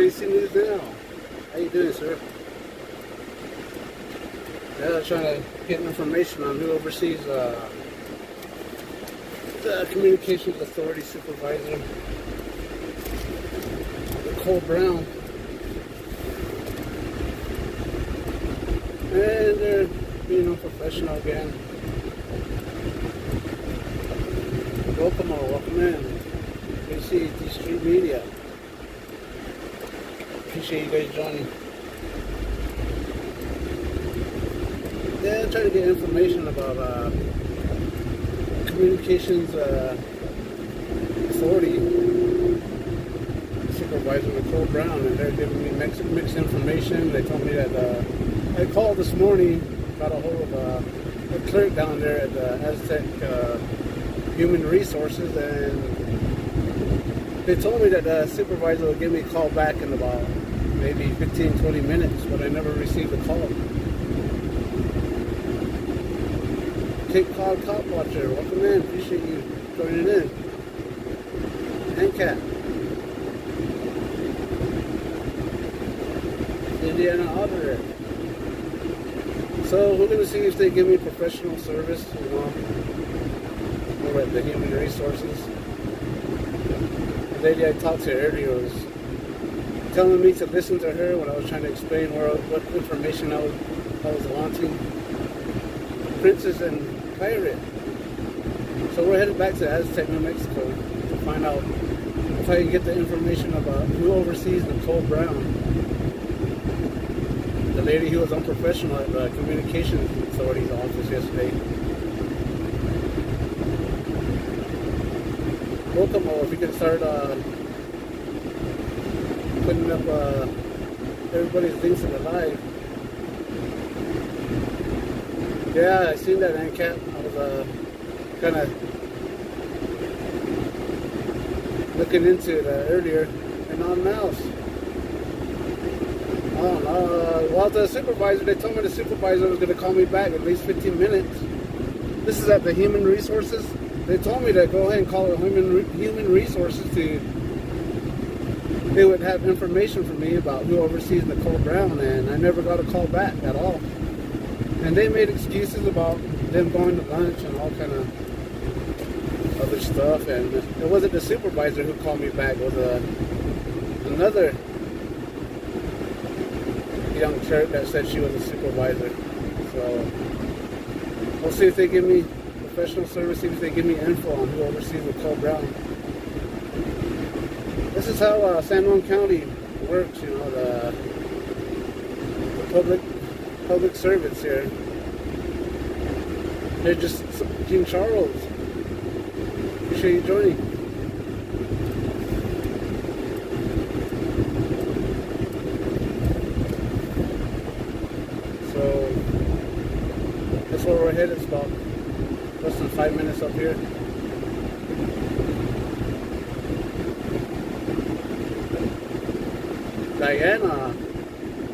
ABC News Now. How you doing, sir? Yeah, trying to get information on who oversees the Communications Authority Supervisor, Nicole Brown. And they're being unprofessional again. Welcome in. AZTEC Street Media. Appreciate you guys joining. Yeah, I'm trying to get information about Communications Authority Supervisor Nicole Brown, and they're giving me mixed information. They told me that I called this morning, got a hold of a clerk down there at the AZTEC Human Resources, and they told me that the supervisor would give me a call back in about maybe 15-20 minutes, but I never received a call. Cape Cod Cop Watcher, welcome in. Appreciate you joining in. And Cat. Indiana Auditor. So we're going to see if they give me professional service, over at the Human Resources. The lady I talked to earlier was telling me to listen to her when I was trying to explain what information I was wanting. Princess and Pirate. So we're headed back to AZTEC, New Mexico to find out if I can get the information about who oversees Nicole Brown, the lady who was unprofessional at the Communications Authority's office yesterday. Welcome, if you can start putting up everybody's links in the live. Yeah, I seen that, NCAT. I was kind of looking into it earlier, and on mouse. I don't know. Well, the supervisor, they told me the supervisor was going to call me back at least 15 minutes. This is at the Human Resources. They told me to go ahead and call it Human Resources they would have information for me about who oversees Nicole Brown, and I never got a call back at all. And they made excuses about them going to lunch and all kind of other stuff. And it wasn't the supervisor who called me back. It was another young clerk that said she was a supervisor. So we'll see if they give me professional service, see if they give me info on who oversees Nicole Brown. This is how San Juan County works, the public servants here. They're just King Charles. Appreciate you joining. So that's where we're headed. It's about less than 5 minutes up here. Diana,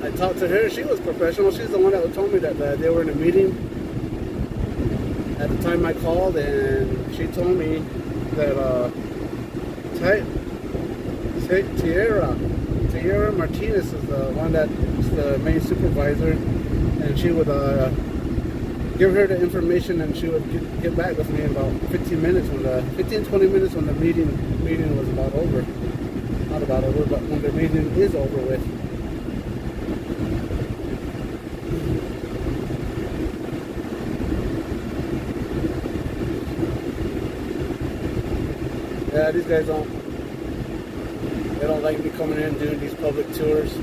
I talked to her. She was professional. She's the one that told me that they were in a meeting at the time I called, and she told me that Tierra Martinez is the one that's the main supervisor, and she would give her the information, and she would get back with me in about 15 minutes, 20 minutes when the meeting was about over. Not about over, but when the meeting is over with. Yeah, these guys don't like me coming in and doing these public tours.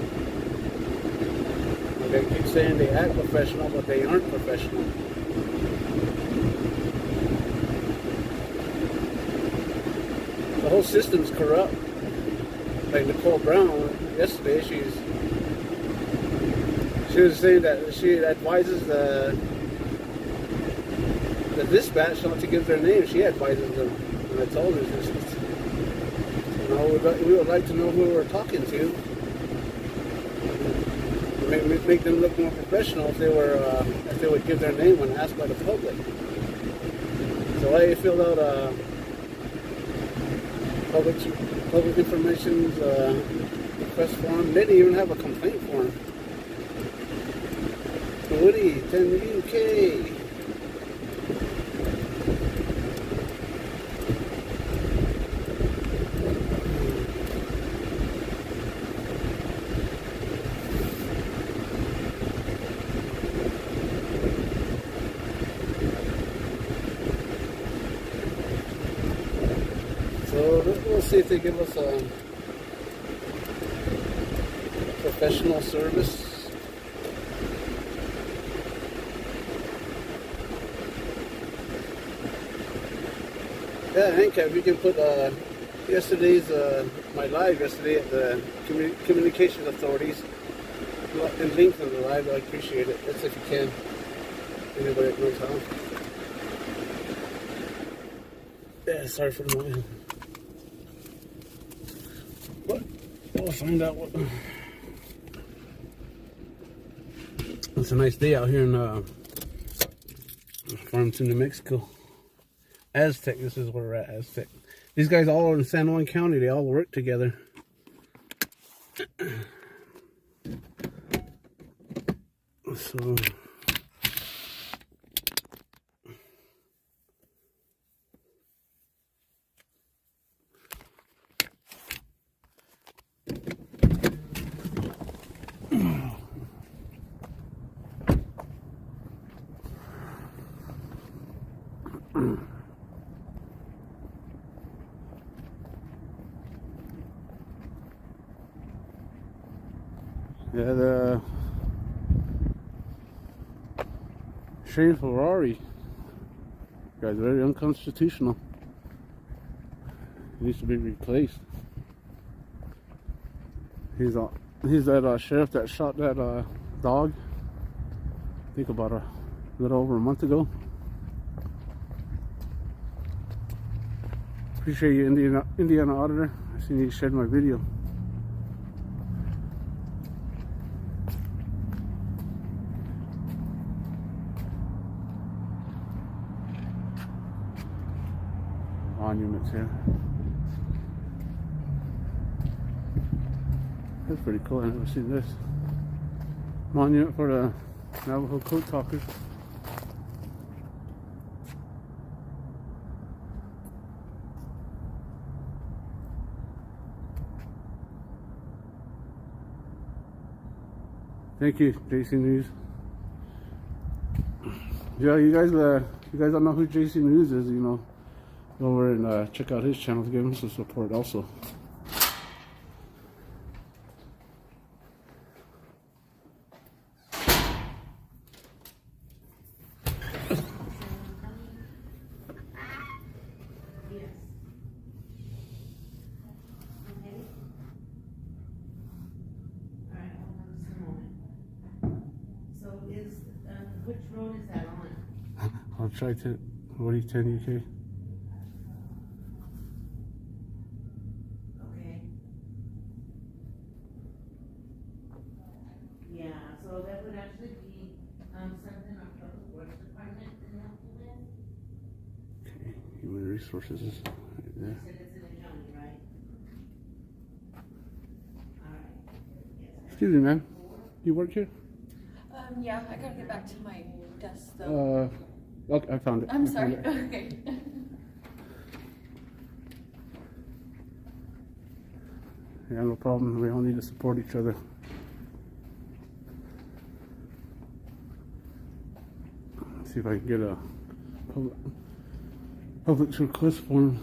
They keep saying they act professional, but they aren't professional. The whole system's corrupt. Like Nicole Brown, yesterday she was saying that she advises the dispatch not to give their name. She advises them, and I told her, we would like to know who we're talking to. Make them look more professional if they would give their name when asked by the public. So I filled public information request form. They didn't even have a complaint form. Woody, 10 UK. So we'll see if they give us a professional service. Yeah, Hank, if you can put yesterday's my live yesterday at the communications authorities and link to the live, I appreciate it. That's if you can. Anybody that knows how. Yeah, sorry for the noise. But we'll find out what. It's a nice day out here in Farmington, New Mexico. AZTEC, this is where we're at, AZTEC. These guys all in San Juan County, they all work together. So yeah, the Shane Ferrari guy's very unconstitutional. He needs to be replaced. He's that sheriff that shot that dog, I think about a little over a month ago. Appreciate you, Indiana Auditor. I seen you shared my video. Monuments here. That's pretty cool. I've never seen this. Monument for the Navajo Code Talkers. Thank you, JC News. Yeah, you guys don't know who JC News is, you know. Go over and check out his channel to give him some support also. Which road is that on? I'll try to. What do you 10 UK? Okay. Yeah, so that would actually be something our public works department can help you with. Okay, human resources is right there. You said it's in the county, right? Alright. Yes. Excuse me, ma'am. You work here? Yeah, I gotta get back to my desk though. Okay, I found it. I'm I sorry. found it. Okay. Yeah, no problem. We all need to support each other. Let's see if I can get a public request form.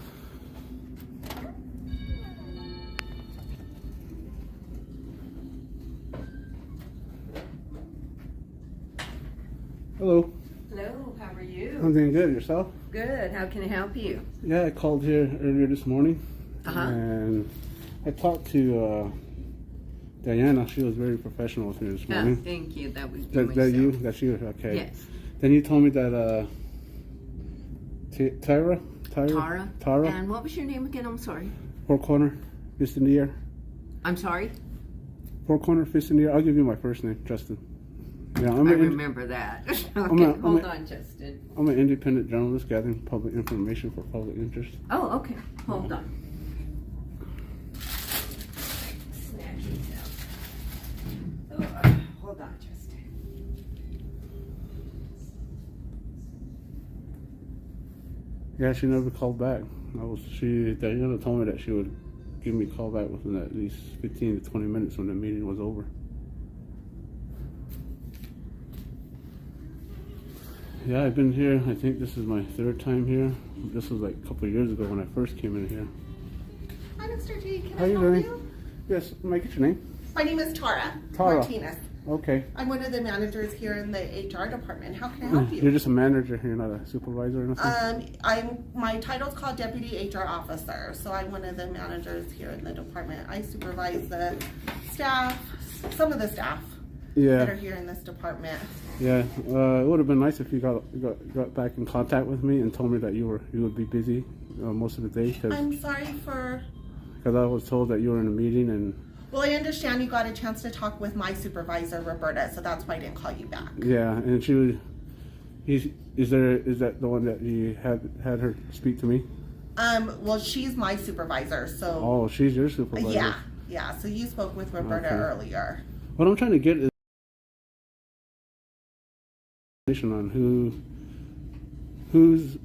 Hello. Hello, how are you? I'm doing good. Yourself? Good. How can I help you? Yeah, I called here earlier this morning. Uh-huh. And I talked to Diana. She was very professional with me this morning. Thank you. That was That you? That's you? Okay. Yes. Then you told me that Tara? Tara. And what was your name again? I'm sorry. Four Corner, Fist in the Air. I'm sorry? Four Corner, Fist in the Air. I'll give you my first name, Justin. Yeah, I remember that. Okay, hold on, Justin. I'm an independent journalist gathering public information for public interest. Oh, okay. Hold on. Snatching Hold on, Justin. Yeah, she never called back. Diana told me that she would give me a call back within at least 15 to 20 minutes when the meeting was over. Yeah, I've been here. I think this is my third time here. This was like a couple of years ago when I first came in here. Hi, Mr. G. Can How I you help doing? you? Yes, may I get your name? My name is Tara. Tara. Martinez. Okay. I'm one of the managers here in the HR department. How can I help You're you? just a manager here, not a supervisor or nothing? My title's called Deputy HR Officer, so I'm one of the managers here in the department. I supervise the staff, some of the staff that are Yeah, here in this department. yeah. It would have been nice if you got back in contact with me and told me that you would be busy most of the day, because I'm sorry for. I was told that you were in a meeting and Well, I understand you got a chance to talk with my supervisor, Roberta, so that's why I didn't call you back. yeah, and she would. Is that the one that you had her speak to me? Well, she's my supervisor, so. Oh, she's your supervisor. Yeah. So you spoke with Roberta Okay. earlier. What I'm trying to get is information on who's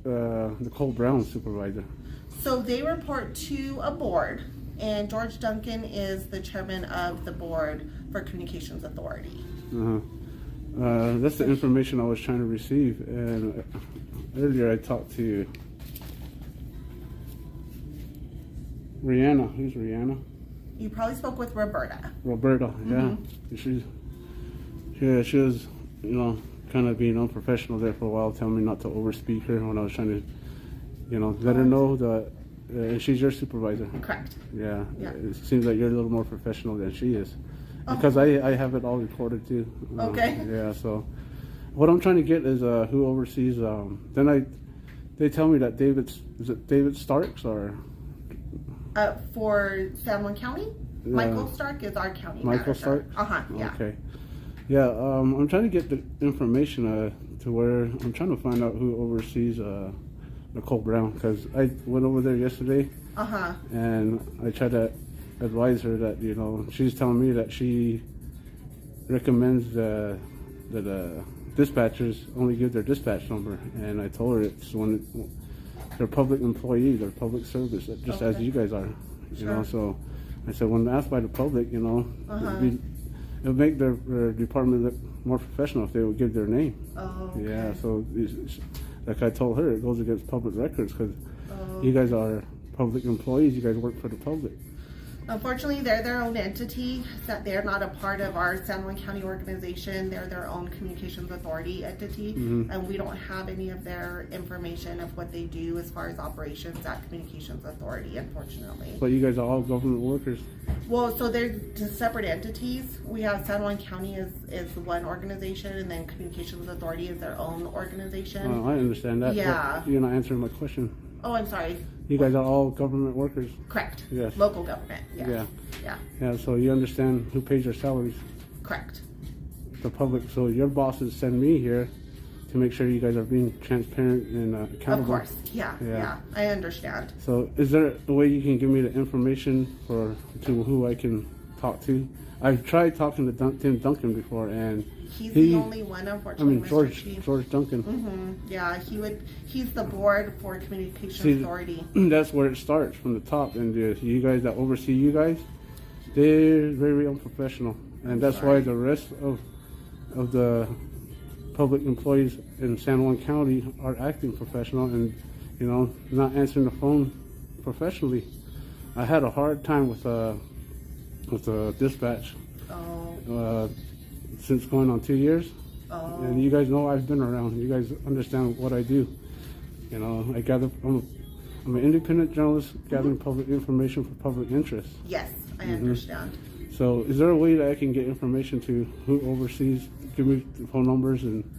Nicole Brown's supervisor. So they report to a board, and George Duncan is the chairman of the board for Communications Authority. That's the information I was trying to receive. And earlier I talked to Rihanna. Who's Rihanna? You probably spoke with Roberta. Roberta. Yeah. She was, kind of being unprofessional there for a while, telling me not to overspeak her when I was trying to, let her know that. And she's your supervisor. Correct. Yeah. Yeah. It seems like you're a little more professional than she is. Oh. Because I have it all recorded too. Okay. Yeah, so what I'm trying to get is who oversees. They tell me that David Starks or For San Juan County, Michael Stark is our county Michael manager. Stark. Yeah. Okay. Yeah, I'm trying to get the information to where I'm trying to find out who oversees Nicole Brown, because I went over there yesterday and I tried to advise her that she's telling me that she recommends that dispatchers only give their dispatch number, and I told her it's when they're public employees, they're public service, just as you guys are, So I said when asked by the public, it'll make their department look more professional if they would give their name. Oh, okay. Yeah, so like I told her, it goes against public records because you guys are public employees. You guys work for the public. Unfortunately, they're their own entity. That they're not a part of our San Juan County organization. They're their own communications authority entity, and we don't have any of their information of what they do as far as operations at Communications Authority, unfortunately. But you guys are all government workers. Well, so they're just separate entities. We have San Juan County is one organization, and then Communications Authority is their own organization. I understand that. Yeah. But you're not answering my question. Oh, I'm sorry. You guys are all government workers. Correct. Yes. Local government. Yes. Yeah. Yeah. Yeah, so you understand who pays your salaries. Correct. The public. So your bosses send me here to make sure you guys are being transparent and accountable. Of course. Yeah. I understand. So is there a way you can give me the information to who I can talk to? I've tried talking to Tim Duncan before, and He's the only one, unfortunately. Mr. Chief. George Duncan. Yeah, he's the board for Communications Authority. That's where it starts, from the top, and you guys that oversee you guys, they're very unprofessional, and that's why the rest of the public employees in San Juan County are acting professional and not answering the phone professionally. I had a hard time with the dispatch. Since going on 2 years. And you guys know I've been around. You guys understand what I do. I gather. I'm an independent journalist gathering public information for public interest. Yes, I understand. So, is there a way that I can get information to who oversees? Give me the phone numbers and.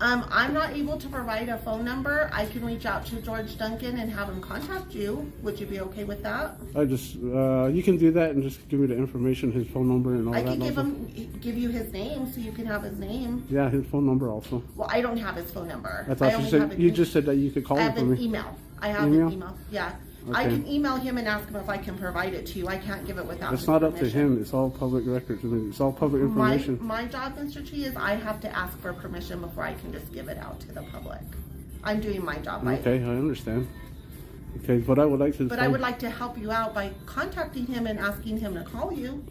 I'm not able to provide a phone number. I can reach out to George Duncan and have him contact you. Would you be okay with that? You can do that and just give me the information, his phone number and all that. I can give you his name so you can have his name. Yeah, his phone number also. Well, I don't have his phone number. I thought you just said that you could call him for me. I have an email. I have an email. Yeah. I Okay. can email him and ask him if I can provide it to you. I can't give it without It's his not up to permission. him. It's all public records. I mean, it's all public information. My job, Mr. T, is I have to ask for permission before I can just give it out to the public. I'm doing my job right. Okay, I understand. Okay, but I would like to. But I would like to help you out by contacting him and asking him to call you.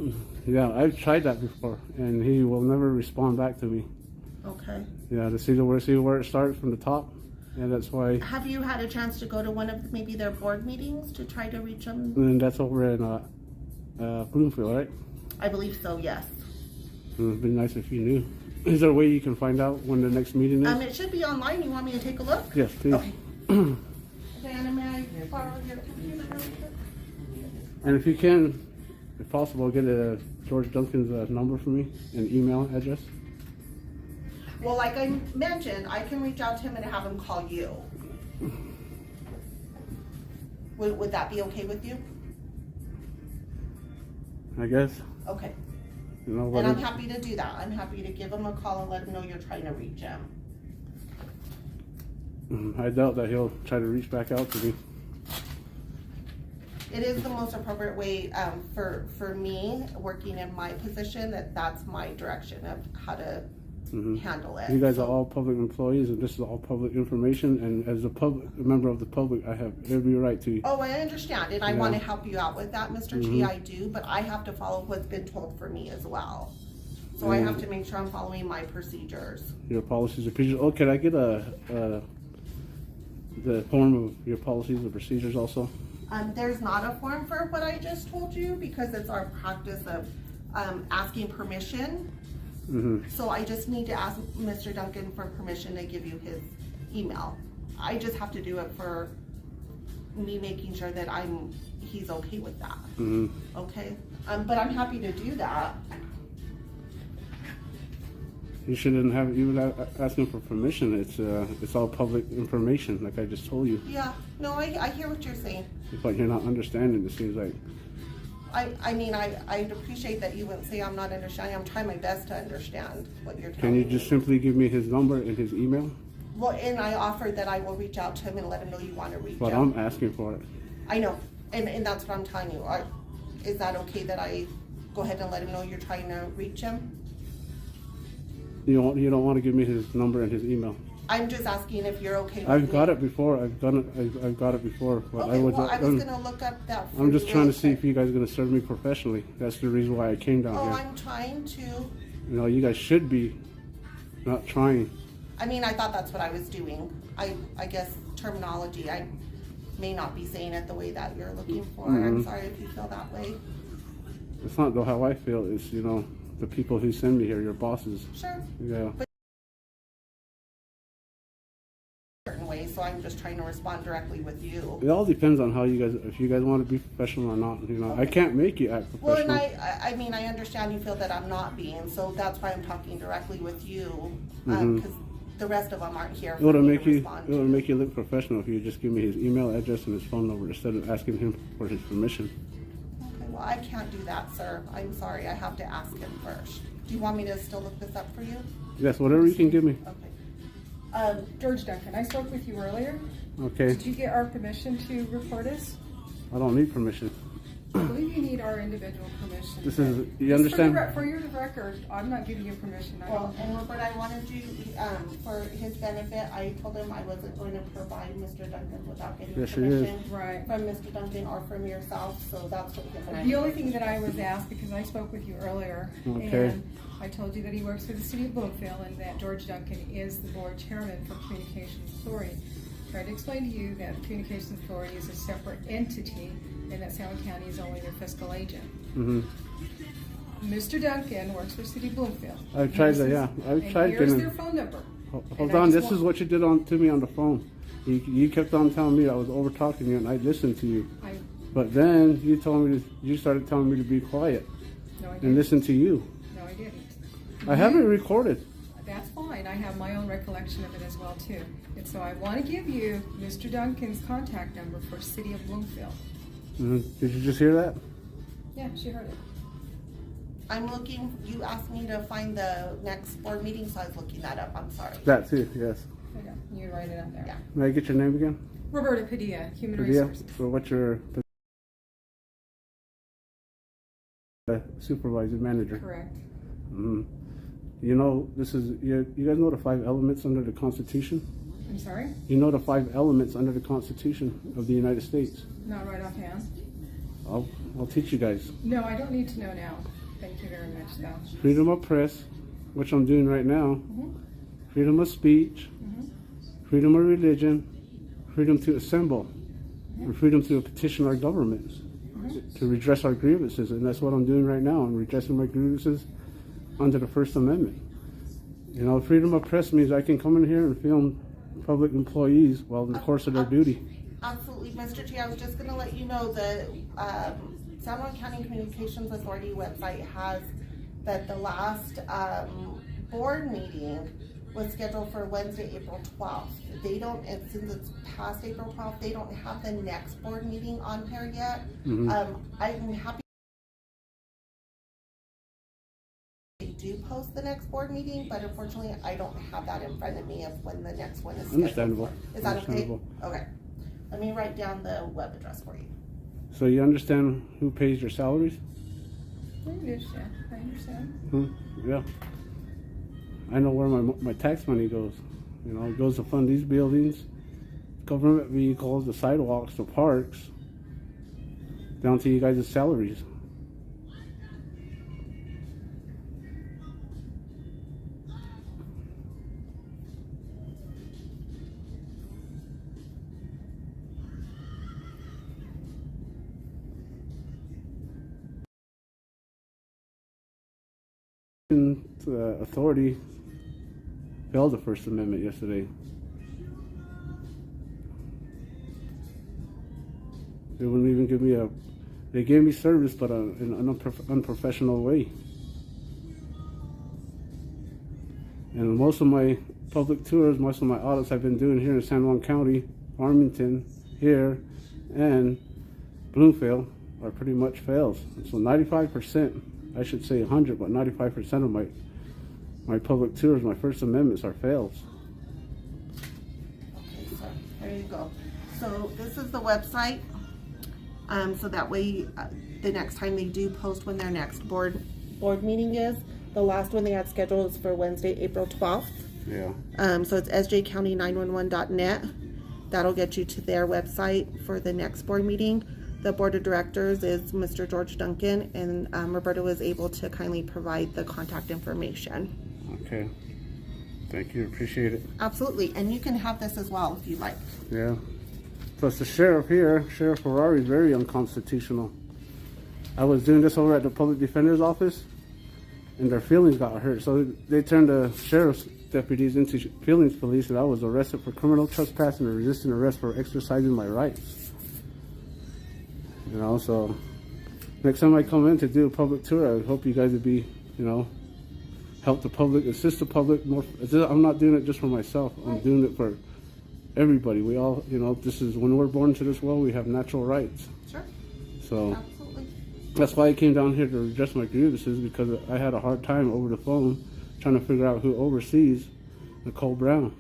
Yeah, I've tried that before, and he will never respond back to me. Okay. Yeah, to see where it starts from the top, and that's why. Have you had a chance to go to one of maybe their board meetings to try to reach him? And that's over in Bloomfield, right? I believe so, yes. It'd be nice if you knew. Is there a way you can find out when the next meeting is? It should be online. You want me to take a look? Yes, please. Okay. Diana, may I borrow your computer real quick? And if you can, if possible, get George Duncan's number for me and email address. Well, like I mentioned, I can reach out to him and have him call you. Would that be okay with you? I guess. Okay. You know And what? I'm happy to do that. I'm happy to give him a call and let him know you're trying to reach him. I doubt that he'll try to reach back out to me. It is the most appropriate way for me, working in my position, that's my direction of how to handle it. You guys are So- all public employees, and this is all public information. And as a member of the public, I have every right to. Oh, I understand, and I Yeah. want to help you out with that, Mr. T, I do, but I have to follow what's been told for me as well. So I have to make sure I'm following my procedures. Your policies and procedures. Oh, can I get the form of your policies and procedures also? There's not a form for what I just told you because it's our practice of asking permission. So I just need to ask Mr. Duncan for permission to give you his email. I just have to do it for me making sure that he's okay with that. Okay? But I'm happy to do that. You shouldn't have even asking for permission. It's all public information, like I just told you. Yeah, no, I hear what you're saying. But you're not understanding. It seems like. I mean, I'd appreciate that you wouldn't say I'm not understanding. I'm trying my best to understand what you're Can telling you me. just simply give me his number and his email? Well, and I offered that I will reach out to him and let him know you want to reach But out. I'm asking for it. I know, and that's what I'm telling you. Is that okay that I go ahead and let him know you're trying to reach him? You don't want to give me his number and his email. I'm just asking if you're okay with I've got it before. I've got it before. But Okay, I was gonna look up that for I'm just you trying real to see quick. if you guys are gonna serve me professionally. That's the reason why I came down Oh, here. I'm trying to. You know, you guys should be not trying. I mean, I thought that's what I was doing. I guess terminology, I may not be saying it the way that you're looking for. I'm sorry if you feel that way. It's not though how I feel. It's the people who send me here, your bosses. Sure. Yeah. Certain way, so I'm just trying to respond directly with you. It all depends on how if you guys want to be professional or not. I can't make you act Well, and professional. I mean, I understand you feel that I'm not being, so that's why I'm talking directly with you, because the rest of them aren't here It for would me make to you. respond It would to. make you look professional if you just give me his email address and his phone number instead of asking him for his permission. Okay, well, I can't do that, sir. I'm sorry, I have to ask him first. Do you want me to still look this up for you? Yes, whatever you can give me. Okay. George Duncan, I spoke with you earlier. Okay. Did you get our permission to report us? I don't need permission. I believe you need our individual permission. This is. Just You understand? For your record, I'm not giving you permission. Well, and Robert, I wanted you, for his benefit, I told him I wasn't going to provide Mr. Duncan without getting Yes, it is. permission Right. from Mr. Duncan or from yourself, so that's what The only thing that I was asked, because I spoke with you earlier, Okay. and I told you that he works for the city of Bloomfield and that George Duncan is the board chairman for Communications Authority. Tried to explain to you that the Communications Authority is a separate entity and that San Juan County is only their fiscal agent. Mr. Duncan works for City of Bloomfield. I've tried that. Yeah, I've And tried here's getting. their phone number. Hold And I on. just This is want- what you did to me on the phone. You kept on telling me I was over talking you, and I listened to you. But then you started telling me to be quiet No, I and didn't. listen to you. No, I didn't. I have it recorded. That's fine. I have my own recollection of it as well too. And so I want to give you Mr. Duncan's contact number for City of Bloomfield. Did you just hear that? Yeah, she heard it. I'm looking, you asked me to find the next board meeting, so I was looking that up, I'm sorry. That too. Yes. There you go. You write it up there. Yeah. May I get your name again? Roberta Padilla, Human Padilla? Resources. So what's your supervisor, manager? Correct. Mm-hmm. You know, you guys know the 5 elements under the Constitution? I'm sorry? You know the 5 elements under the Constitution of the United States? Not right offhand. I'll teach you guys. No, I don't need to know now. Thank you very much, though. Freedom of press, which I'm doing right now. Mm-hmm. Freedom of speech. Mm-hmm. Freedom of religion. Freedom to assemble. And freedom to petition our government to redress our grievances. And that's what I'm doing right now. I'm redressing my grievances under the First Amendment. You know, freedom of press means I can come in here and film public employees while in the course of their duty. Absolutely, Mr. T. I was just going to let you know the San Juan County Communications Authority website has that the last board meeting was scheduled for Wednesday, April 12th. They don't, and since it's past April 12th, they don't have the next board meeting on here yet. I'm happy they do post the next board meeting, but unfortunately I don't have that in front of me of when the next one is scheduled. Understandable. Is that Understandable. okay? Okay. Let me write down the web address for you. So you understand who pays your salaries? I understand. I understand. Yeah. I know where my tax money goes. You know, it goes to fund these buildings, government vehicles, the sidewalks, the parks, down to you guys' salaries. Authority failed the First Amendment yesterday. They wouldn't even give me they gave me service, but in an unprofessional way. And most of my public tours, most of my audits I've been doing here in San Juan County, Farmington, here, and Bloomfield are pretty much fails. So 95%, I should say 100, but 95% of my public tours, my First Amendments are fails. Okay, so there you go. So this is the website. So that way, the next time they do post when their next board meeting is, the last one they had scheduled is for Wednesday, April 12th. Yeah. So it's sjcounty911.net. That'll get you to their website for the next board meeting. The board of directors is Mr. George Duncan, and Roberta was able to kindly provide the contact information. Okay. Thank you. Appreciate it. Absolutely. And you can have this as well if you like. Yeah. Plus the sheriff here, Sheriff Ferrari, is very unconstitutional. I was doing this over at the public defender's office, and their feelings got hurt. So they turned the sheriff's deputies into feelings police, and I was arrested for criminal trespass and resisting arrest for exercising my rights. You know, so next time I come in to do a public tour, I hope you guys would be, you know, help the public, assist the public more. I'm not doing it just for myself. I'm doing it for everybody. We all, you know, this is when we're born to this world, we have natural rights. Sure. So Absolutely. that's why I came down here to address my grievances, because I had a hard time over the phone trying to figure out who oversees Nicole Brown.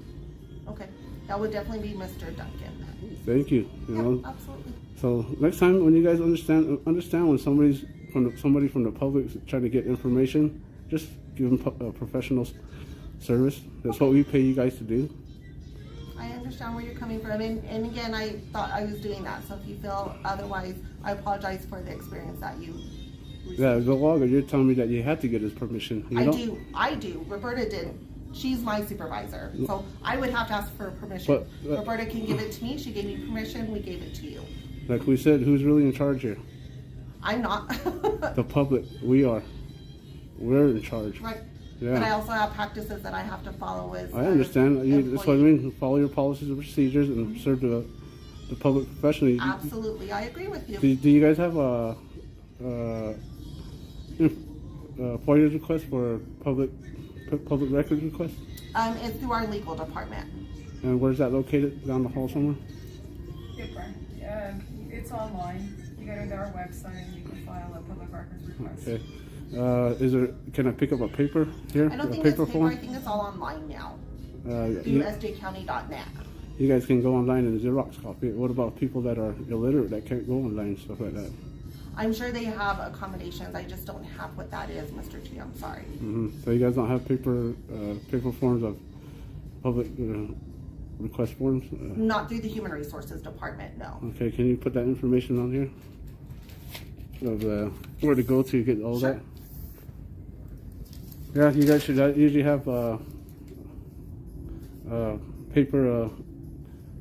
Okay. That would definitely be Mr. Duncan. Thank you. You know. Absolutely. So next time when you guys understand when somebody from the public is trying to get information, just give them a professional service. That's what we pay you guys to do. I understand where you're coming from, and again, I thought I was doing that. So if you feel otherwise, I apologize for the experience that you received. Yeah, go logger. You're telling me that you had to get his permission. I do. Roberta didn't. She's my supervisor, so I would have to ask for permission. But Roberta can give it to me. She gave me permission. We gave it to you. Like we said, who's really in charge here? I'm not. The public. We are. We're in charge. Right. Yeah. But I also have practices that I have to follow as I understand. That's what I mean. Follow your policies and procedures and serve the public professionally. Absolutely, I agree with you. Do you guys have a FOIA request for public records request? It's through our legal department. And where's that located? Down the hall somewhere? It's online. You go to our website and you can file a public records request. Okay. Can I pick up a paper here? I don't think it's paper. I think it's all online now. Through sjcounty.net. You guys can go online and Xerox copy it. What about people that are illiterate that can't go online and stuff like that? I'm sure they have accommodations. I just don't have what that is, Mr. T. I'm sorry. So you guys don't have paper forms of public request forms? Not through the Human Resources Department, no. Okay, can you put that information on here? Of where to go to get all that? Yeah, you guys should usually have paper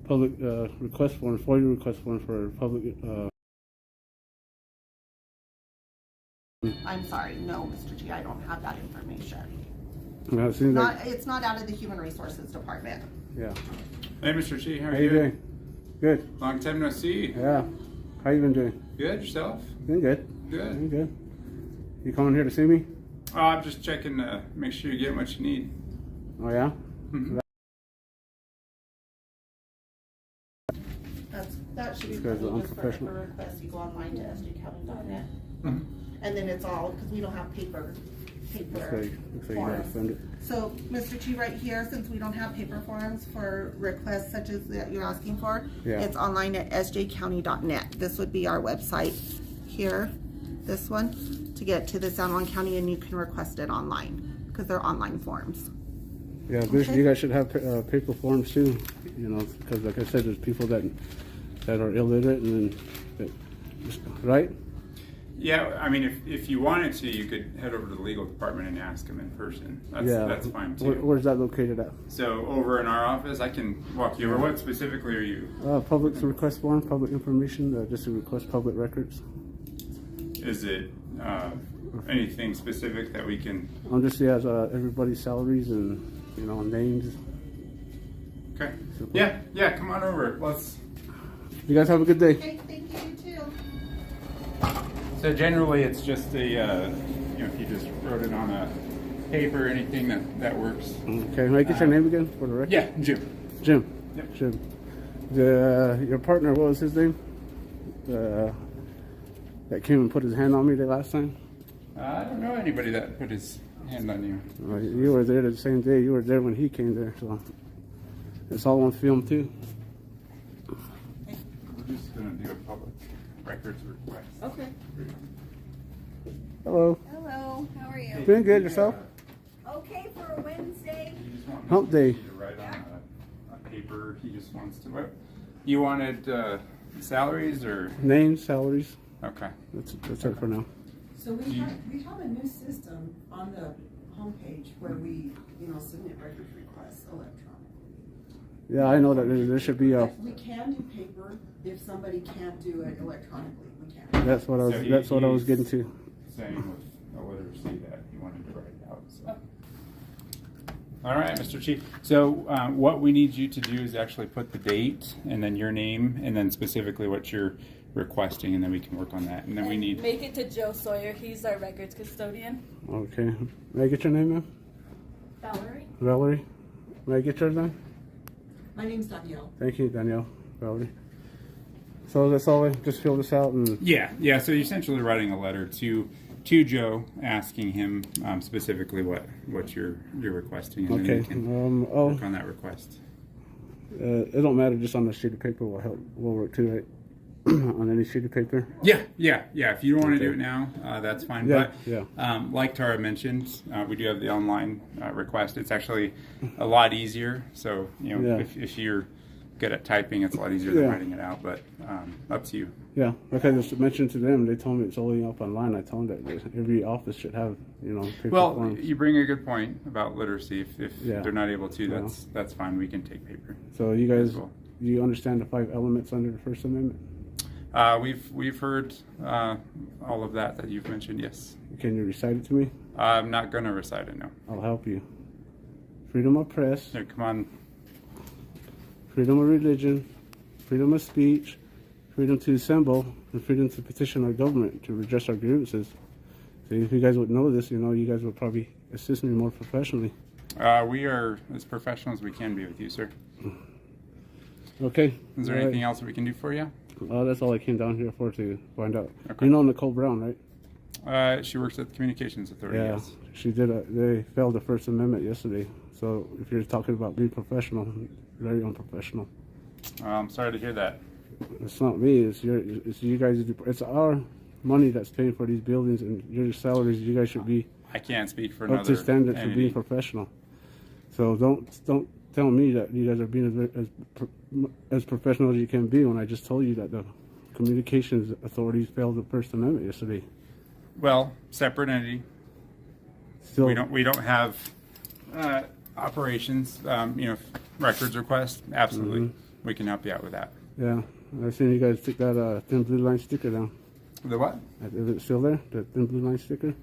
public request form, FOIA request form for public. I'm sorry, no, Mr. T. I don't have that information. It seems like, It's not out of the Human Resources Department. yeah. Hey, Mr. Chi, how are How you? you doing? Good. Long time no see. Yeah. How you been doing? Good, yourself? Doing good. Good. Doing good. You coming here to see me? Oh, I'm just checking to make sure you get what you need. Oh yeah. Mhm. That should be These guys are probably just for unprofessional. requests. You go online to sdcounty.net. Mhm. And then it's all, because we don't have paper Looks like you gotta forms. send it. So, Mr. T, right here, since we don't have paper forms for requests such as that you're asking for, Yeah. it's online at sjcounty.net. This would be our website here, this one, to get to the San Juan County, and you can request it online, because they're online forms. Yeah, Okay. you guys should have paper forms too. You know, because like I said, there's people that are illiterate and then, right? Yeah, I mean, if you wanted to, you could head over to the legal department and ask them in person. That's fine too. Where's that located at? So over in our office, I can walk you over. What specifically are you? Public request form, public information, just to request public records. Is it anything specific that we can? Just has everybody's salaries and names. Okay. Yeah. Come on over. Let's. You guys have a good day. Okay, thank you, you too. So generally, it's just a if you just wrote it on a paper, anything that works. Okay, may I get your name again for the record? Yeah, Jim. Jim. Yep. Jim. Your partner, what was his name? That came and put his hand on me the last time? I don't know anybody that put his hand on you. You were there the same day. You were there when he came there, so it's all on film too. We're just gonna do a public records request. Okay. Hello. Hello, how are you? Doing good, yourself? Okay for a Wednesday? You just want Hump day. to write on a paper. He just wants to. What? You wanted salaries or? Names, salaries. Okay. That's it for now. So we have a new system on the homepage where we, submit record requests electronically. Yeah, I know that there should be a. We can do paper if somebody can't do it electronically, we can. That's what I was. So That's what I was he's getting to. Saying with a literacy that he wanted to write it out. So. All right, Mr. Chief. So what we need you to do is actually put the date and then your name and then specifically what you're requesting, and then we can work on that. And then we need. Make it to Joe Sawyer. He's our records custodian. Okay. May I get your name, ma'am? Valerie. Valerie. May I get yours, ma'am? My name's Danielle. Thank you, Danielle. Valerie. So that's all. Just fill this out and. Yeah. So you're essentially writing a letter to Joe, asking him specifically what you're requesting, and Okay. then we can work on that request. It don't matter. Just on the sheet of paper will help. Will work too, right? On any sheet of paper. Yeah. If you don't want to do it now, that's fine. Yeah, But like Tara mentioned, we do have the online request. It's actually a lot easier. So if you're good at typing, it's a lot easier than writing it out. But up to you. Yeah, like I just mentioned to them, they told me it's only up online. I told them that every office should have, paper Well, forms. you bring a good point about literacy. If Yeah. they're not able to, that's fine. We can take paper. So you guys, as well. do you understand the 5 elements under the First Amendment? We've heard all of that you've mentioned. Yes. Can you recite it to me? I'm not gonna recite it. No. I'll help you. Freedom of press, Here, come on. freedom of religion, freedom of speech, freedom to assemble, and freedom to petition our government to redress our grievances. So if you guys would know this, you guys would probably assist me more professionally. We are as professional as we can be with you, sir. Okay. Is there All anything right. else that we can do for you? That's all I came down here for, to find out. Okay. You know Nicole Brown, right? She works at the Communications Authority. Yeah, Yes. she did. They failed the First Amendment yesterday. So if you're talking about being professional, very unprofessional. I'm sorry to hear that. It's not me. It's you guys. It's our money that's paying for these buildings and your salaries. You guys should be I can't speak for up another to standard for entity. being professional. So don't tell me that you guys are being as professional as you can be when I just told you that the communications authorities failed the First Amendment yesterday. Well, separate entity. Still, We don't have operations. Records request. Absolutely, we can help you out with that. yeah, I seen you guys took that thin blue line sticker down. The what? Is it still there? The thin blue line sticker?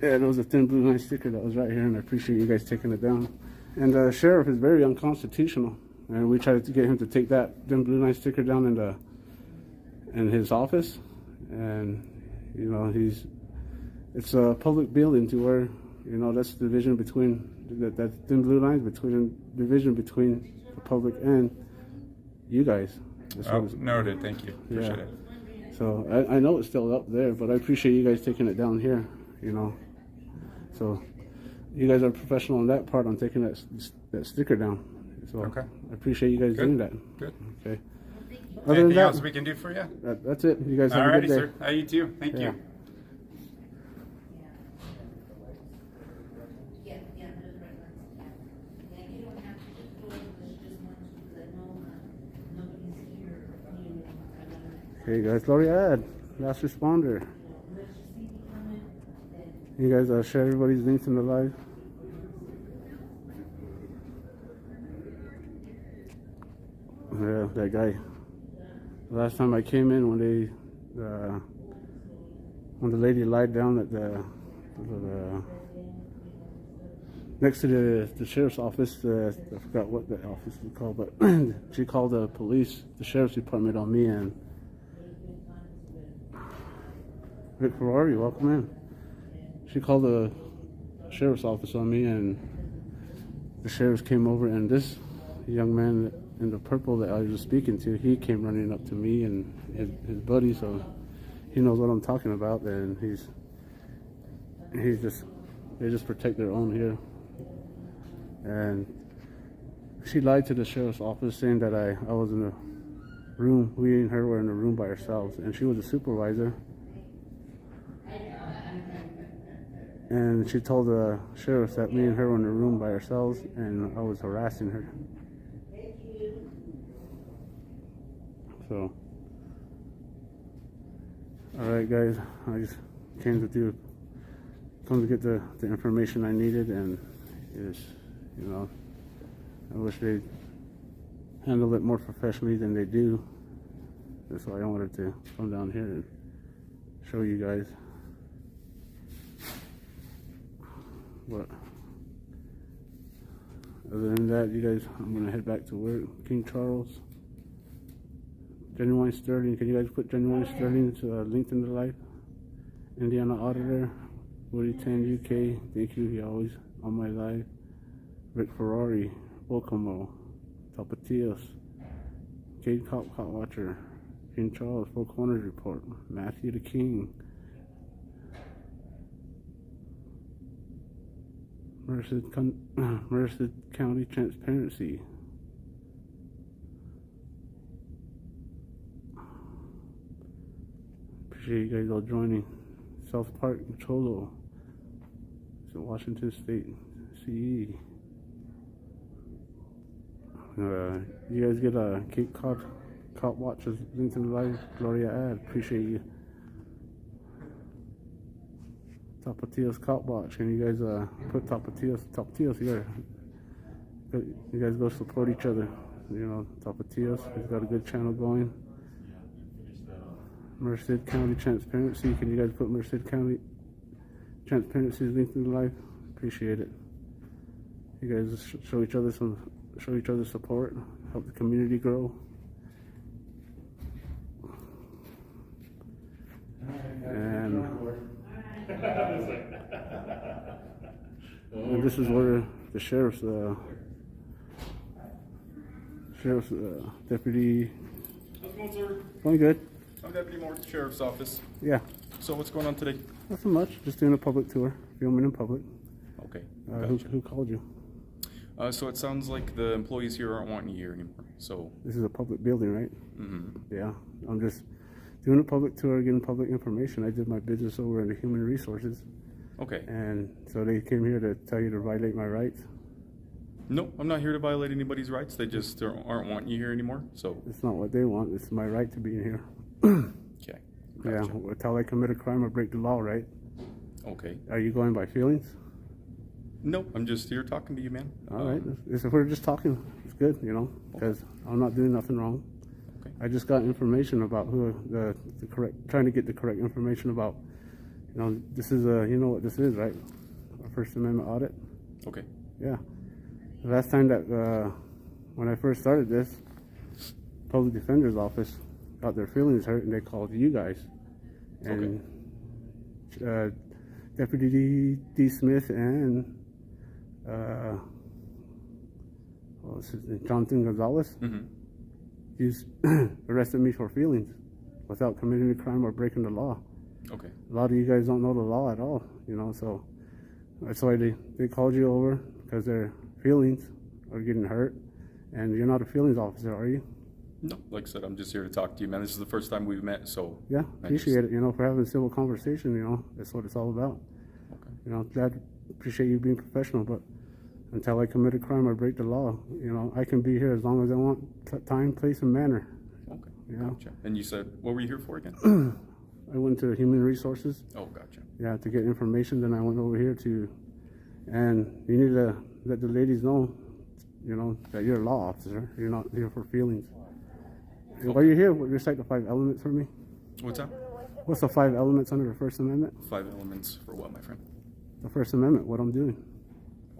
Yeah, there was a thin blue line sticker that was right here, and I appreciate you guys taking it down. And the sheriff is very unconstitutional, and we tried to get him to take that thin blue line sticker down in his office, and it's a public building to where that's the division between that thin blue line division between the public and you guys. Noted. Thank you. Appreciate it. So I know it's still up there, but I appreciate you guys taking it down here. So you guys are professional in that part on taking that sticker down. So Okay. I appreciate you guys doing that. Good. Okay. Other than Anything that, else we can do for you? that's it. You guys have a Alrighty, good day. sir. You too. Thank Yeah. you. Yeah, there's reference, yeah. Yeah, you don't have to just go, it's just want to let nobody's here. Okay, guys. L'Oreal, last responder. You guys share everybody's links in the live. Yeah, that guy. Last time I came in, when the lady lied down at the next to the sheriff's office, I forgot what the office is called, but she called the police, the sheriff's department on me, and Rick Ferrari, welcome in. She called the sheriff's office on me, and the sheriffs came over, and this young man in the purple that I was speaking to, he came running up to me and his buddy, so he knows what I'm talking about, and they just protect their own here. And she lied to the sheriff's office, saying that I was in a room, we and her were in a room by ourselves, and she was a supervisor. And she told the sheriff that me and her were in a room by ourselves, and I was harassing her. So, alright guys, I just came to get the information I needed, and I wish they'd handle it more professionally than they do. That's why I wanted to come down here and show you guys. But other than that, you guys, I'm gonna head back to work. King Charles, Genuine Sterling. Can you guys put Genuine Sterling to linked in the live? Indiana Auditor, Woody 10 UK. Thank you. He always on my live. Rick Ferrari, Bocomo, Tapatios, Cade Cop Watcher, King Charles, Four Corners Report, Matthew the King. Merced County Transparency. Appreciate you guys all joining. South Park, Cholo. It's in Washington State, CE. You guys get a Cape Cop Watchers linked in the live. Gloria ad. Appreciate you. Tapatios Cop Watch. Can you guys put Tapatios here? You guys go support each other. Tapatios, he's got a good channel going. Merced County Transparency. Can you guys put Merced County Transparency linked in the live? Appreciate it. You guys show each other support, help the community grow. And this is where the sheriff's deputy. How's it going, sir? Going good. I'm Deputy Moore at the Sheriff's Office. Yeah. So what's going on today? Not so much. Just doing a public tour, filming in public. Okay. Who Gotcha. called you? So it sounds like the employees here aren't wanting you here anymore. So. This is a public building, right? Mm-hmm. Yeah. I'm just doing a public tour, getting public information. I did my business over in the human resources. Okay. And so they came here to tell you to violate my rights. No, I'm not here to violate anybody's rights. They just aren't wanting you here anymore. So. It's not what they want. It's my right to be in here. Okay. Yeah. Gotcha. Until I commit a crime or break the law, right? Okay. Are you going by feelings? No, I'm just here talking to you, man. All right. If we're just talking, it's good, you know, because I'm not doing nothing wrong. Okay. I just got information about who the correct, trying to get the correct information about, you know, this is you know what this is, right? A First Amendment audit. Okay. Yeah. The last time that, when I first started this, public defender's office got their feelings hurt and they called you guys. And Deputy D. Smith and what was his name? Jonathan Gonzalez. Mm-hmm. He's arrested me for feelings without committing a crime or breaking the law. Okay. A lot of you guys don't know the law at all, you know, so that's why they called you over, because their feelings are getting hurt. And you're not a feelings officer, are you? No, like I said, I'm just here to talk to you, man. This is the first time we've met, so. Yeah, appreciate it, you know, for having a civil conversation, you know, that's what it's all about. Okay. You know, appreciate you being professional, but until I commit a crime or break the law, you know, I can be here as long as I want, time, place, and manner. Okay. You know? Gotcha. And you said, what were you here for again? I went to human resources. Oh, gotcha. Yeah, to get information. Then I went over here and you need to let the ladies know, you know, that you're a law officer. You're not here for feelings. While you're here, recite the 5 elements for me. What's that? What's the 5 elements under the First Amendment? 5 elements for what, my friend? The First Amendment, what I'm doing.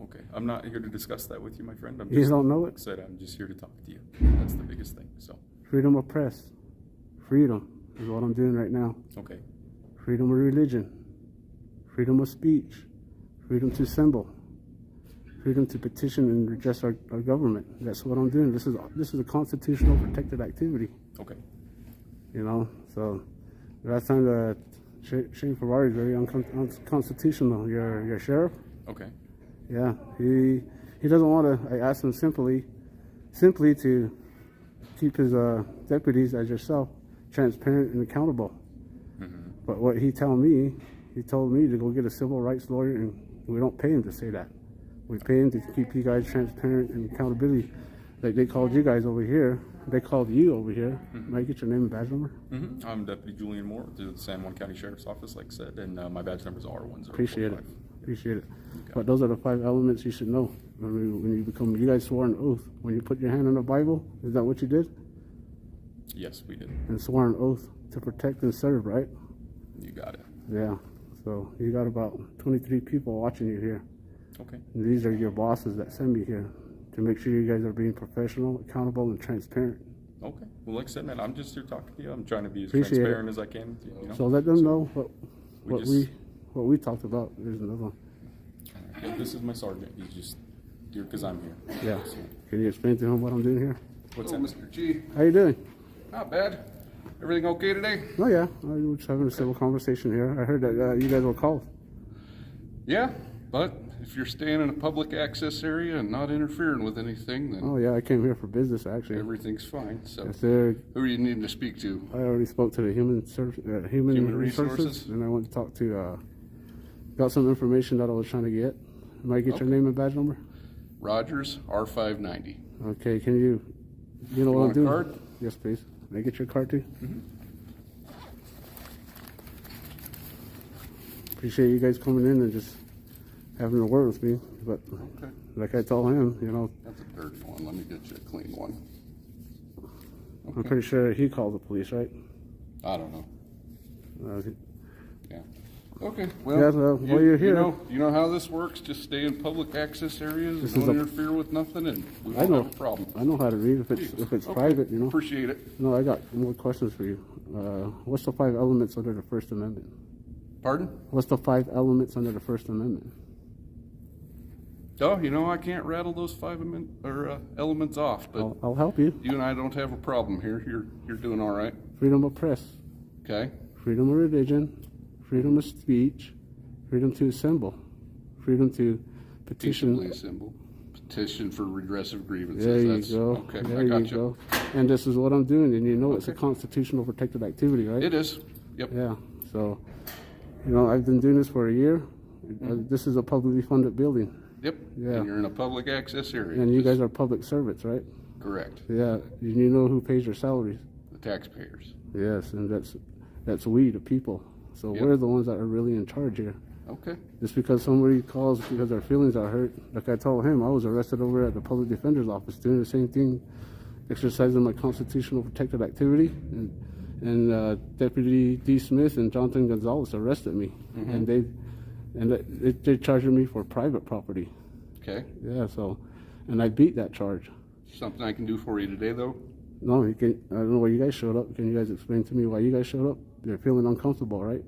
Okay. I'm not here to discuss that with you, my friend. You don't know like it? I said, I'm just here to talk to you. That's the biggest thing, so. Freedom of press. Freedom is what I'm doing right now. Okay. Freedom of religion. Freedom of speech. Freedom to assemble. Freedom to petition and redress our government. That's what I'm doing. This is a constitutional protected activity. Okay. You know, so last time the Shane Ferrari is very unconstitutional. Your sheriff. Okay. Yeah, he doesn't want to. I asked him simply to keep his deputies as yourself transparent and accountable. Mm-hmm. But what he told me to go get a civil rights lawyer, and we don't pay him to say that. We pay him to keep you guys transparent and accountability. Like they called you guys over here. They called you over here. Mm-hmm. May I get your name and badge number? Mm-hmm. I'm Deputy Julian Moore with the San Juan County Sheriff's Office, like I said, and my badge number is R1045. Appreciate it. Okay. But those are the 5 elements you should know when you become. You guys swore an oath when you put your hand on the Bible. Is that what you did? Yes, we did. And swore an oath to protect and serve, right? You got it. Yeah. So you got about 23 people watching you here. Okay. And these are your bosses that send me here to make sure you guys are being professional, accountable, and transparent. Okay. Well, like I said, man, I'm just here talking to you. I'm trying to be as Appreciate transparent it. as I can. You know? So let them know what just- we talked about. There's another one. Yeah, this is my sergeant. He's just here because I'm here. Yeah. So, Can you explain to him what I'm doing here? what's Hello, that? Mr. G. How you doing? Not bad. Everything okay today? Oh yeah, I was just having a civil conversation here. I heard that you guys were called. Yeah, but if you're staying in a public access area and not interfering with anything, then Oh yeah, I came here for business actually. everything's fine. So, Yes, sir. who are you needing to speak to? I already spoke to the human Human resources, resources? and I went to talk to. Got some information that I was trying to get. Might I get your name and badge number? Rogers, R590. Okay, can you know what want I'm a doing? card? Yes, please. May I get your card too? Appreciate you guys coming in and just having a word with me. But Okay. like I told him, you know, That's a dirty one. Let me get you a clean one. I'm pretty sure he called the police, right? I don't know. Uh, Yeah. Okay. Well, Yeah, well, while you're here- you know how this works. Just stay in public access areas. This Don't is a- interfere with nothing, and we I won't know. have a problem. I know how to read if it's Okay. private, you know. Appreciate it. No, I got more questions for you. What's the 5 elements under the First Amendment? Pardon? What's the 5 elements under the First Amendment? Oh, I can't rattle those 5 elements off, but I'll help you. you and I don't have a problem here. You're doing all right. Freedom of press, Okay. freedom of religion, freedom of speech, freedom to assemble, freedom to Peaceably assemble. Petition for redress of grievances. There you That's, go. Okay, There I got you go. And this is what I'm doing, and you know it's a Okay. constitutional protected activity, right? It is. Yep. Yeah. So, you know, I've been doing this for a year. This is a publicly funded building. Yep. Yeah. And you're in a public access area. And you guys are public servants, right? Correct. Yeah. And you know who pays your salaries? The taxpayers. Yes, and that's we, the people. So Yep. we're the ones that are really in charge here. Okay. Just because somebody calls because their feelings are hurt, like I told him, I was arrested over at the public defender's office doing the same thing, exercising my constitutional protected activity, and Deputy D. Smith and Jonathan Gonzalez arrested me, and they charged me for private property. Okay. Yeah, so, and I beat that charge. Something I can do for you today, though? No, I don't know why you guys showed up. Can you guys explain to me why you guys showed up? You're feeling uncomfortable, right?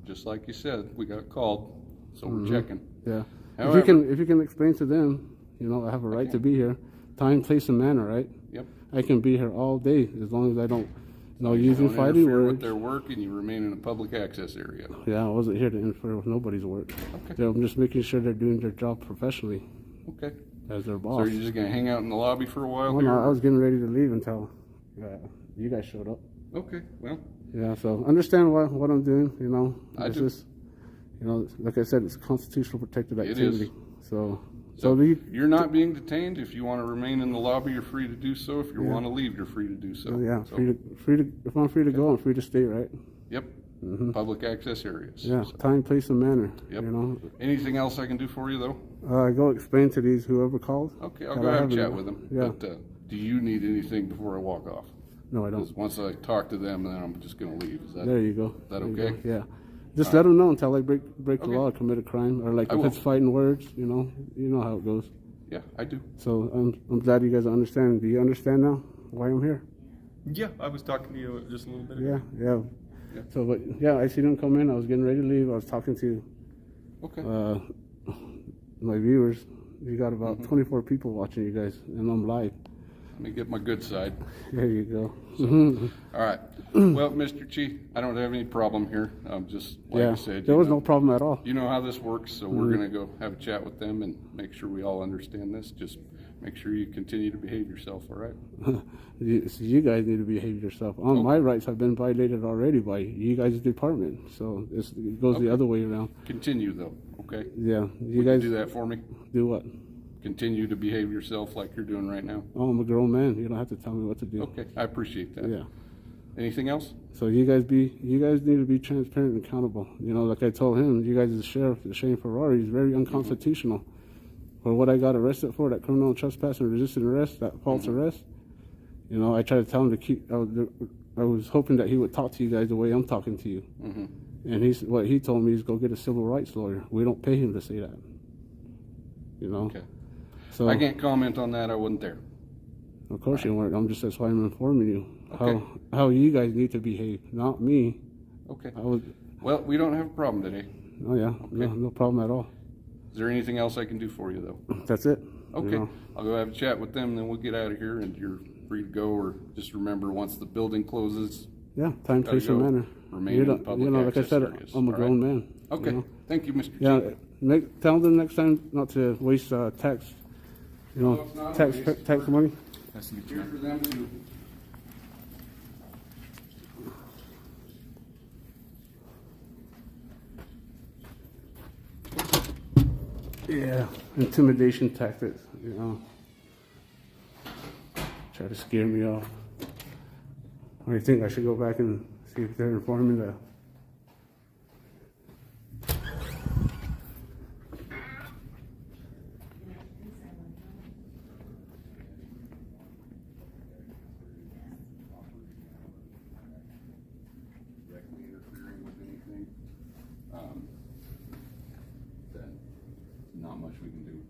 Just like you said, we got called, so we're checking. Yeah. However, if you can explain to them, you know, I have a right to be here. Time, place, and manner, right? Yep. I can be here all day as long as I don't, You using don't fighting interfere with words. their work, and you remain in a public access area. Yeah, I wasn't here to interfere with nobody's work. Okay. I'm just making sure they're doing their job professionally Okay. as their So boss. are you just gonna hang out in the lobby for a while Oh, here? no, I was getting ready to leave until you guys showed up. Okay. Well, Yeah, so understand what I'm doing, you know. I It's do. just, you know, like I said, it's constitutional protected It activity. is. So you're not being detained. If you want to remain in the lobby, you're free to do so. If you want to leave, you're free to do so. yeah, So, free to. If I'm free to go, I'm free to stay, right? Yep. Public access areas. Yeah, So, time, place, and manner. Yep. You know, anything else I can do for you, though? go explain to these whoever called. Okay, I'll that go I have a haven't- chat with them. Yeah. But do you need anything before I walk off? No, I don't. 'Cause once I talk to them, then I'm just going to leave. Is that There you go. that There you okay? go. Yeah. Just let them know until I break the Okay. law or commit a crime, or like I if will. it's fighting words, you know how it goes. Yeah, I do. So I'm glad you guys understand. Do you understand now why I'm here? Yeah, I was talking to you just a little bit ago. Yeah. Yeah. So, but yeah, I see them come in. I was getting ready to leave. I was talking to Okay. my viewers. You got about Mm-hmm. 24 people watching you guys, and I'm live. Let me get my good side. There you go. All right. Well, Mr. Chief, I don't have any problem here. Just like Yeah, I said, there was no problem at all. You know how this works, so we're going to go have a chat with them and make sure we all understand this. Just make sure you continue to behave yourself, all right? You guys need to behave yourself. My rights have been violated already by you guys' department, so it goes the other way around. Continue, though, okay? Yeah, you Would guys do that for me? do what? Continue to behave yourself like you're doing right now? Oh, I'm a grown man. You don't have to tell me what to do. Okay, I appreciate that. Yeah. Anything else? So you guys need to be transparent and accountable. You know, like I told him, you guys, the sheriff, Shane Ferrari, is very unconstitutional. For what I got arrested for, that criminal trespass and resisting arrest, that false arrest. You know, I tried to tell him to keep. I was hoping that he would talk to you guys the way I'm talking to you. And what he told me is go get a civil rights lawyer. We don't pay him to say that. You know. Okay. So I can't comment on that. I wasn't there. Of course you weren't. That's why I'm informing you Okay. how you guys need to behave, not me. Okay. I was. Well, we don't have a problem today. Oh yeah, no problem at all. Is there anything else I can do for you, though? That's it. Okay. You know. I'll go have a chat with them, then we'll get out of here, and you're free to go, or just remember, once the building closes, Yeah, time, Gotta place, and go. manner. Remain You in know, public like I access said, areas. I'm a All grown right. man. Okay. You know? Thank you, Mr. Yeah, Chief. tell them next time not to waste tax. You know, No, it's not a waste. tax money. Nice to meet you. Here for them to Yeah, intimidation tactics. You know, try to scare me off. Or you think I should go back and see if they're informing the. directly interfering with anything, then not much we can do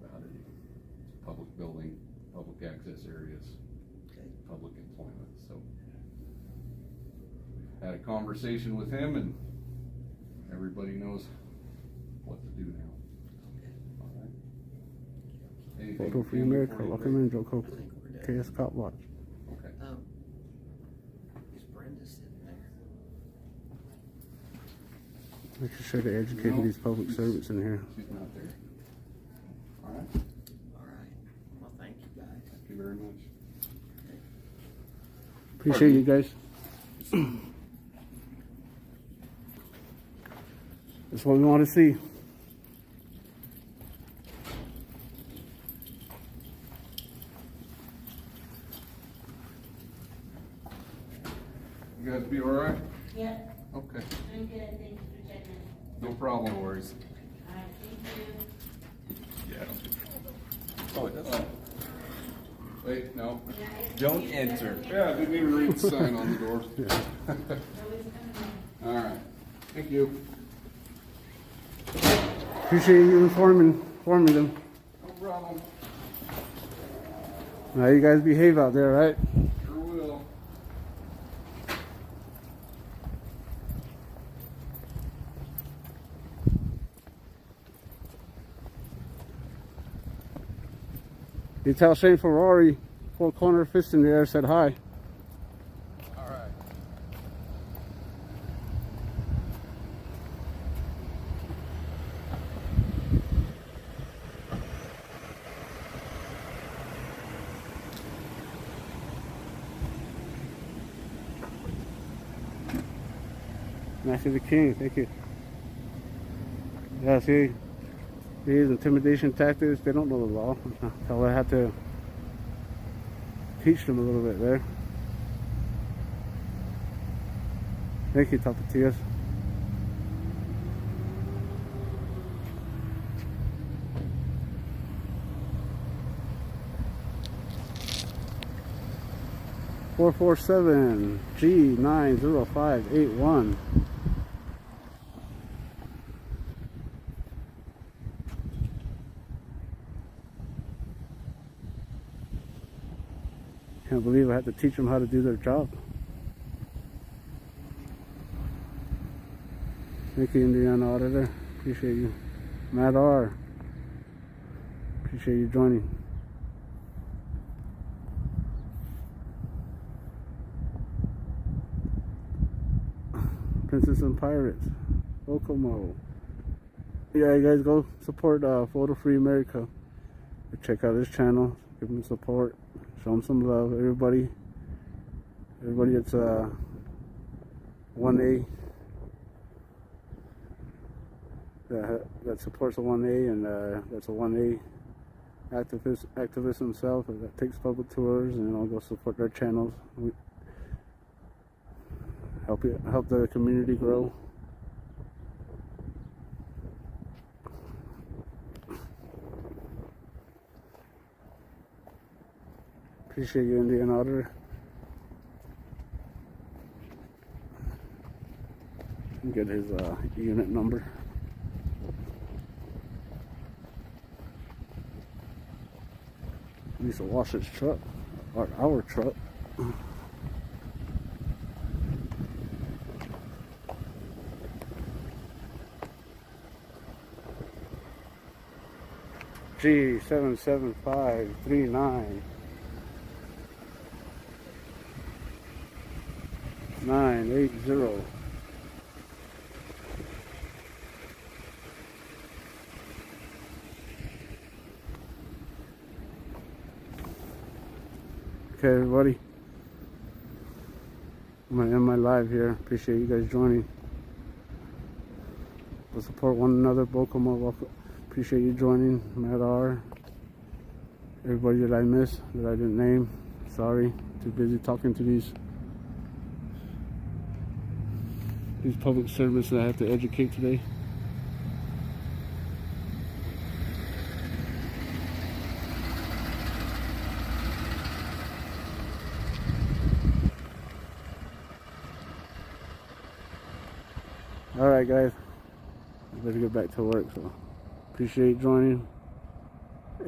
about it. It's a public building, public access areas, public employment, so. Had a conversation with him, and everybody knows what to do now. All right. Anything Photo Free can do America, for you, welcome Greg? in, Joe Coke, KS Cop Watch. Okay. Is Brenda sitting there? Make sure to educate these public servants in here. She's not there. you very much. Appreciate you guys. That's what we want to see. You guys be all right? Yeah, Okay. I'm good, thanks for checking. No problem. No worries. All right, thank you. Yeah. Oh, it does. Wait, no. Don't enter. Yeah, I didn't even read the sign on the door. All right. Thank you. Appreciate you informing them. No problem. Now you guys behave out there, right? Sure will. You tell Shane Ferrari, four corner fist in the air, said hi. All right. Master the King, thank you. Yeah, see, these intimidation tactics, they don't know the law. So I had to teach them a little bit there. Thank you, Tapatias. (447) G90581. Can't believe I had to teach them how to do their job. Thank you, Indiana Auditor. Appreciate you. Matt R. Appreciate you joining. Princess and Pirates. Okomo. Yeah, you guys go support Photo Free America. Check out his channel. Give him support. Show him some love. Everybody that's 1A that supports a 1A and that's a 1A activist himself that takes public tours, and I'll go support their channels. Help the community grow. Appreciate you, Indian Auditor. Get his unit number. He needs to wash his truck, or our truck. G77539 980. Okay, everybody. I'm gonna end my live here. Appreciate you guys joining. We'll support one another. Bokomo, appreciate you joining. Matt R. Everybody that I missed, that I didn't name. Sorry. Too busy talking to these public servants that I have to educate today. Alright guys, I better get back to work, so appreciate you joining.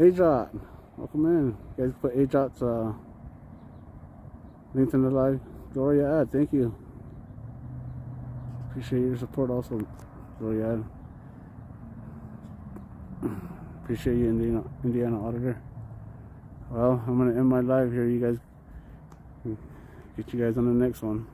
AZTEC, welcome in. You guys put AZTEC's link in the live. Gloria, thank you. Appreciate your support also, Gloria. Appreciate you, Indiana Auditor. Well, I'm gonna end my live here. You guys, get you guys on the next one.